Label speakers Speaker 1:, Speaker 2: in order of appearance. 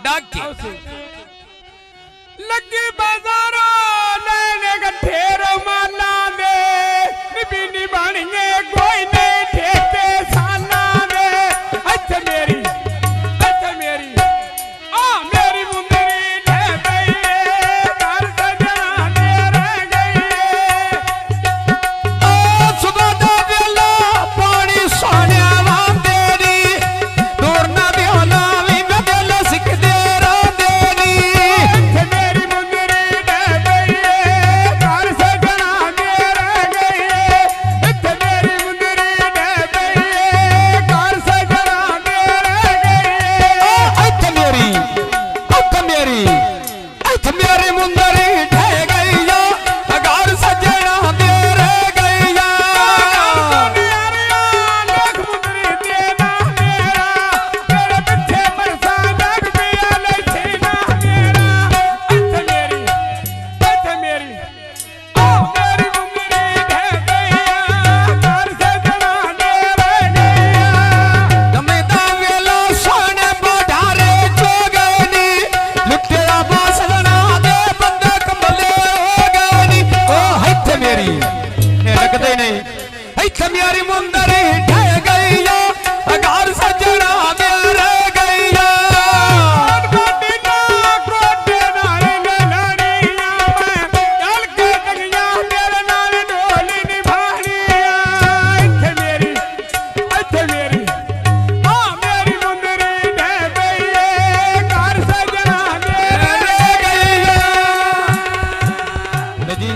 Speaker 1: डाके
Speaker 2: लगी बाजारों लेने गठे रोमाला दे बीनी बनिए कोई नहीं ठेके साला दे अच्छा मेरी मेरी मुंदरी ढह गई घर सजना दे रह गई
Speaker 1: सुबह दा वेला पानी सोनिया वांदेरी दूर ना दियोला वी मैं दिल सिख दे रा देरी
Speaker 2: मेरी मुंदरी ढह गई घर सजना दे रह गई मेरी मुंदरी ढह गई घर सजना दे रह गई
Speaker 1: मेरी मुंदरी ढह गई या घर सजना दे रह गई या
Speaker 2: देख मुंदरी देना मेरा तेरे पीछे मरसा लग पिया ले छीना मेरा मेरी मेरी मुंदरी ढह गई घर सजना दे रह गई
Speaker 1: गमे दा वेला सोने बढ़ारे जोगनी लुटेरा बासना दे बंदे कमले हो गनी ओ हथ मेरी ने लगदे नहीं हथ मेरी मुंदरी ढह गई या घर सजना दे रह गई या
Speaker 2: बड़ना कोटे नाल लड़ियां मैं चल के तगिया तेरे नाल ढोली निभानी मेरी मेरी मुंदरी ढह गई घर सजना दे
Speaker 1: रह गई या जी